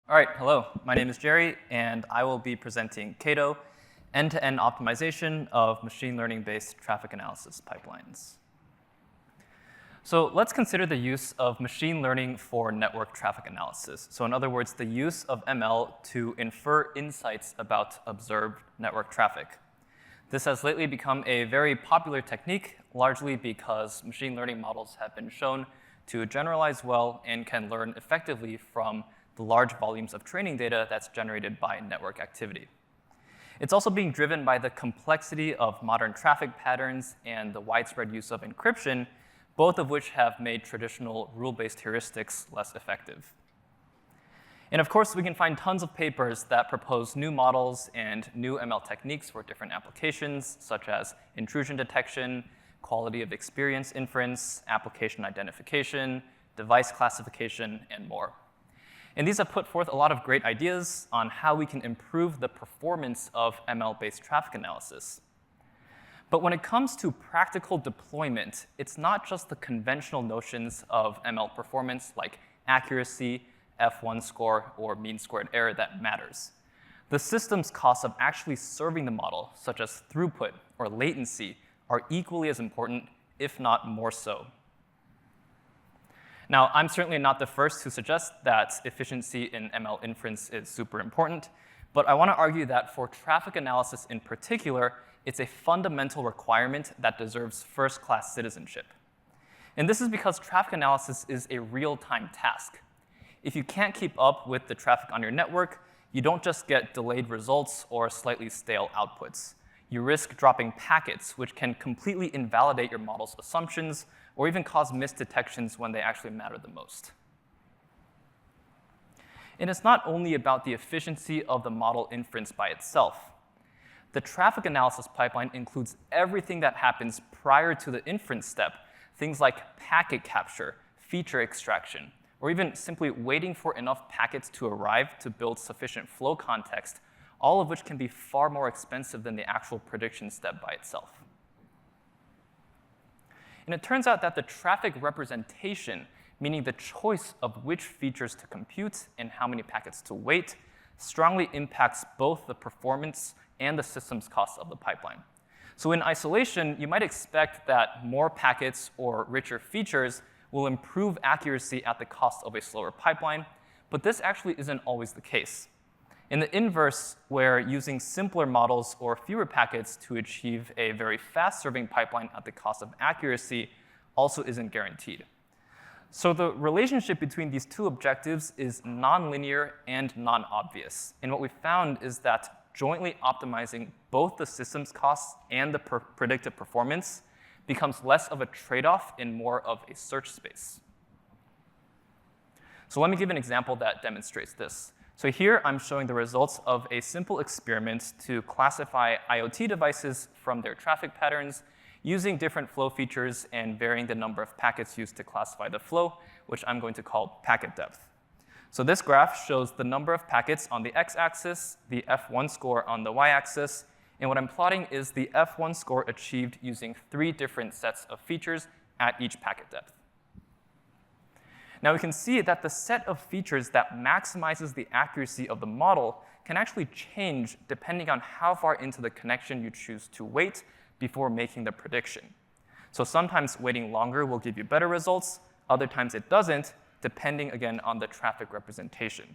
All right, hello. My name is Gerry, and I will be presenting CATO, end-to-end optimization of machine learning-based traffic analysis pipelines. So let's consider the use of machine learning for network traffic analysis. So in other words, the use of ML to infer insights about observed network traffic. This has lately become a very popular technique, largely because machine learning models have been shown to generalize well and can learn effectively from the large volumes of training data that's generated by network activity. It's also being driven by the complexity of modern traffic patterns and the widespread use of encryption, both of which have made traditional rule-based heuristics less effective. And of course, we can find tons of papers that propose new models and new ML techniques for different applications, such as intrusion detection, quality of experience inference, application identification, device classification, and more. And these have put forth a lot of great ideas on how we can improve the performance of ML-based traffic analysis. But when it comes to practical deployment, it's not just the conventional notions of ML performance like accuracy, F1 score, or mean squared error that matters. The system's costs of actually serving the model, such as throughput or latency, are equally as important, if not more so. Now, I'm certainly not the first to suggest that efficiency in ML inference is super important, but I want to argue that for traffic analysis in particular, it's a fundamental requirement that deserves first-class citizenship. And this is because traffic analysis is a real-time task. If you can't keep up with the traffic on your network, you don't just get delayed results or slightly stale outputs. You risk dropping packets, which can completely invalidate your model's assumptions or even cause misdetections when they actually matter the most. And it's not only about the efficiency of the model inference by itself. The traffic analysis pipeline includes everything that happens prior to the inference step, things like packet capture, feature extraction, or even simply waiting for enough packets to arrive to build sufficient flow context, all of which can be far more expensive than the actual prediction step by itself. And it turns out that the traffic representation, meaning the choice of which features to compute and how many packets to wait, strongly impacts both the performance and the system's cost of the pipeline. So in isolation, you might expect that more packets or richer features will improve accuracy at the cost of a slower pipeline, but this actually isn't always the case. In the inverse, where using simpler models or fewer packets to achieve a very fast-serving pipeline at the cost of accuracy also isn't guaranteed. So the relationship between these two objectives is nonlinear and non-obvious. And what we found is that jointly optimizing both the system's costs and the predictive performance becomes less of a trade-off and more of a search space. So let me give an example that demonstrates this. So here I'm showing the results of a simple experiment to classify IoT devices from their traffic patterns using different flow features and varying the number of packets used to classify the flow, which I'm going to call packet depth. So this graph shows the number of packets on the x-axis, the F1 score on the y-axis, and what I'm plotting is the F1 score achieved using 3 different sets of features at each packet depth. Now we can see that the set of features that maximizes the accuracy of the model can actually change depending on how far into the connection you choose to wait before making the prediction. So sometimes waiting longer will give you better results, other times it doesn't, depending again on the traffic representation.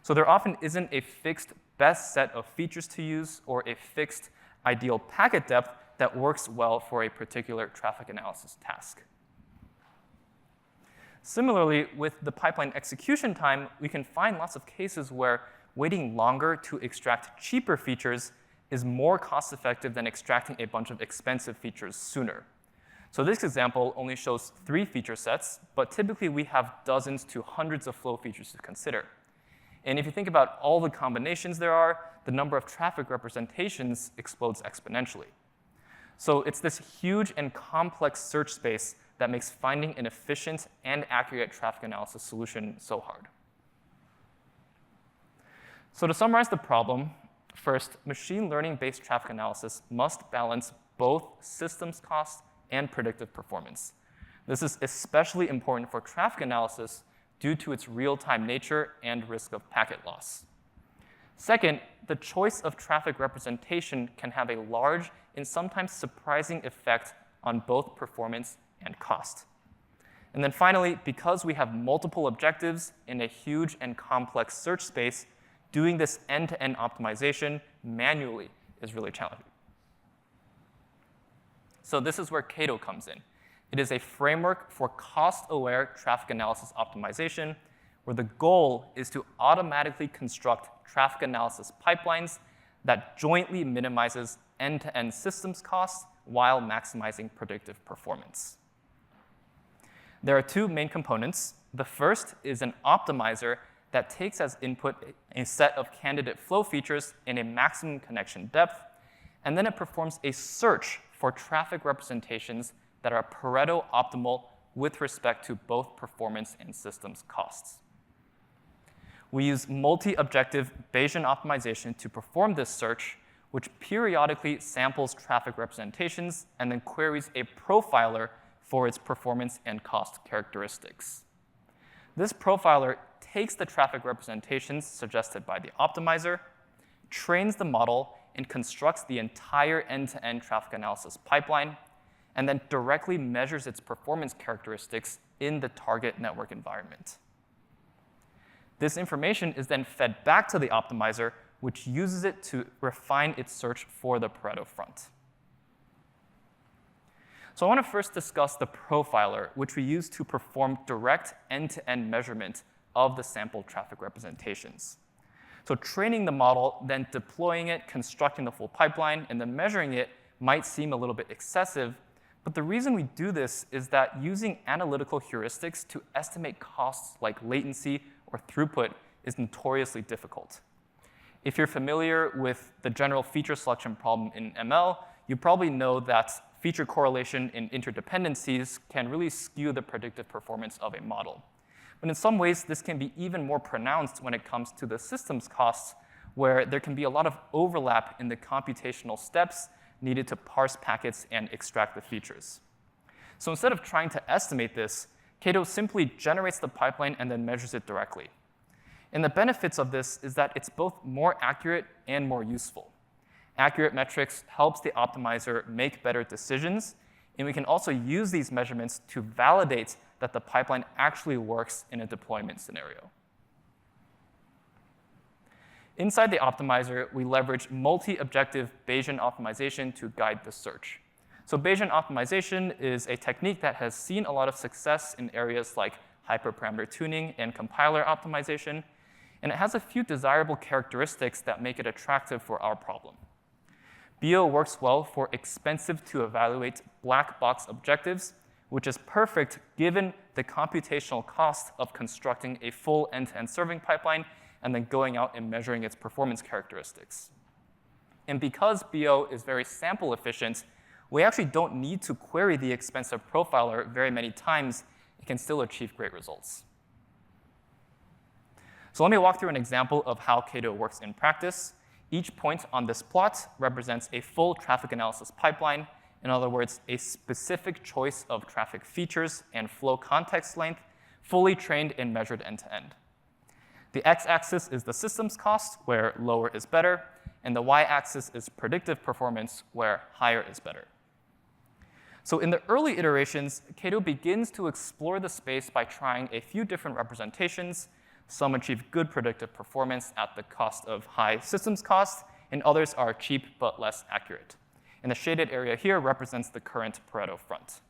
So there often isn't a fixed best set of features to use or a fixed ideal packet depth that works well for a particular traffic analysis task. Similarly, with the pipeline execution time, we can find lots of cases where waiting longer to extract cheaper features is more cost-effective than extracting a bunch of expensive features sooner. So this example only shows 3 feature sets, but typically we have dozens to hundreds of flow features to consider. And if you think about all the combinations there are, the number of traffic representations explodes exponentially. So it's this huge and complex search space that makes finding an efficient and accurate traffic analysis solution so hard. So to summarize the problem, first, machine learning-based traffic analysis must balance both systems cost and predictive performance. This is especially important for traffic analysis due to its real-time nature and risk of packet loss. Second, the choice of traffic representation can have a large and sometimes surprising effect on both performance and cost. And then finally, because we have multiple objectives in a huge and complex search space, doing this end-to-end optimization manually is really challenging. So this is where CATO comes in. It is a framework for cost-aware traffic analysis optimization, where the goal is to automatically construct traffic analysis pipelines that jointly minimizes end-to-end systems costs while maximizing predictive performance. There are two main components. The first is an optimizer that takes as input a set of candidate flow features in a maximum connection depth, and then it performs a search for traffic representations that are Pareto-optimal with respect to both performance and systems costs. We use multi-objective Bayesian optimization to perform this search, which periodically samples traffic representations and then queries a profiler for its performance and cost characteristics. This profiler takes the traffic representations suggested by the optimizer, trains the model, and constructs the entire end-to-end traffic analysis pipeline, and then directly measures its performance characteristics in the target network environment. This information is then fed back to the optimizer, which uses it to refine its search for the Pareto front. So I want to first discuss the profiler, which we use to perform direct end-to-end measurement of the sample traffic representations. So training the model, then deploying it, constructing the full pipeline, and then measuring it might seem a little bit excessive, but the reason we do this is that using analytical heuristics to estimate costs like latency or throughput is notoriously difficult. If you're familiar with the general feature selection problem in ML, you probably know that feature correlation and interdependencies can really skew the predictive performance of a model. But in some ways, this can be even more pronounced when it comes to the systems costs, where there can be a lot of overlap in the computational steps needed to parse packets and extract the features. So instead of trying to estimate this, CATO simply generates the pipeline and then measures it directly. And the benefits of this is that it's both more accurate and more useful. Accurate metrics helps the optimizer make better decisions, and we can also use these measurements to validate that the pipeline actually works in a deployment scenario. Inside the optimizer, we leverage multi-objective Bayesian optimization to guide the search. So Bayesian optimization is a technique that has seen a lot of success in areas like hyperparameter tuning and compiler optimization, and it has a few desirable characteristics that make it attractive for our problem. BO works well for expensive to evaluate black box objectives, which is perfect given the computational cost of constructing a full end-to-end serving pipeline and then going out and measuring its performance characteristics. And because BO is very sample efficient, we actually don't need to query the expensive profiler very many times. It can still achieve great results. So let me walk through an example of how CATO works in practice. Each point on this plot represents a full traffic analysis pipeline. In other words, a specific choice of traffic features and flow context length, fully trained and measured end-to-end. The x-axis is the systems cost, where lower is better, and the y-axis is predictive performance, where higher is better. So in the early iterations, CATO begins to explore the space by trying a few different representations. Some achieve good predictive performance at the cost of high systems cost, and others are cheap but less accurate. And the shaded area here represents the current Pareto front.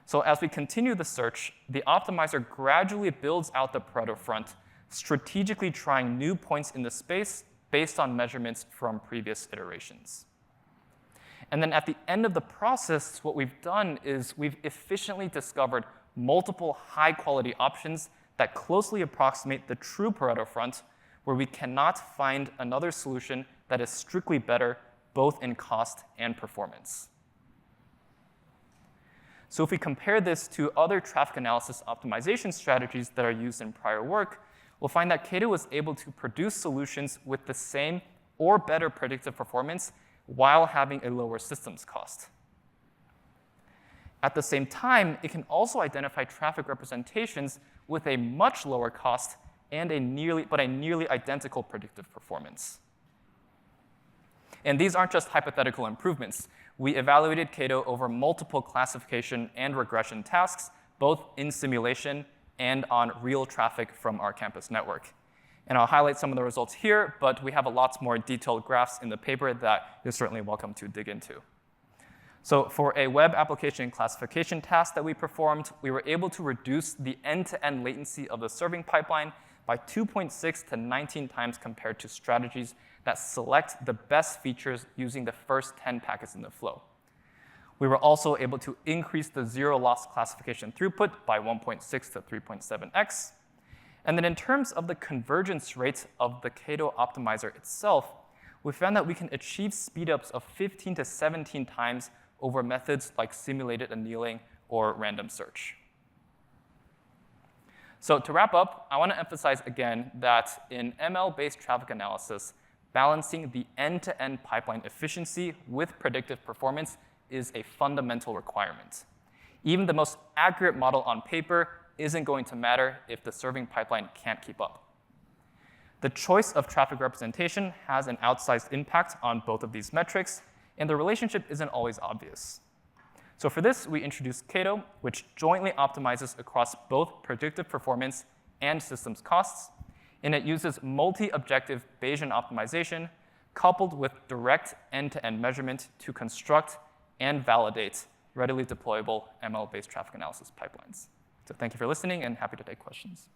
So as we continue the search, the optimizer gradually builds out the Pareto front, strategically trying new points in the space based on measurements from previous iterations. And then at the end of the process, what we've done is we've efficiently discovered multiple high-quality options that closely approximate the true Pareto front, where we cannot find another solution that is strictly better, both in cost and performance. So if we compare this to other traffic analysis optimization strategies that are used in prior work, we'll find that CATO was able to produce solutions with the same or better predictive performance while having a lower systems cost. At the same time, it can also identify traffic representations with a much lower cost and a nearly identical predictive performance. And these aren't just hypothetical improvements. We evaluated CATO over multiple classification and regression tasks, both in simulation and on real traffic from our campus network. And I'll highlight some of the results here, but we have a lot more detailed graphs in the paper that you're certainly welcome to dig into. So for a web application classification task that we performed, we were able to reduce the end-to-end latency of the serving pipeline by 2.6 to 19 times compared to strategies that select the best features using the first 10 packets in the flow. We were also able to increase the zero-loss classification throughput by 1.6 to 3.7x. And then in terms of the convergence rate of the CATO optimizer itself, we found that we can achieve speedups of 15 to 17 times over methods like simulated annealing or random search. So to wrap up, I want to emphasize again that in ML-based traffic analysis, balancing the end-to-end pipeline efficiency with predictive performance is a fundamental requirement. Even the most accurate model on paper isn't going to matter if the serving pipeline can't keep up. The choice of traffic representation has an outsized impact on both of these metrics, and the relationship isn't always obvious. So for this, we introduced CATO, which jointly optimizes across both predictive performance and systems costs, and it uses multi-objective Bayesian optimization coupled with direct end-to-end measurement to construct and validate readily deployable ML-based traffic analysis pipelines. So thank you for listening, and happy to take questions.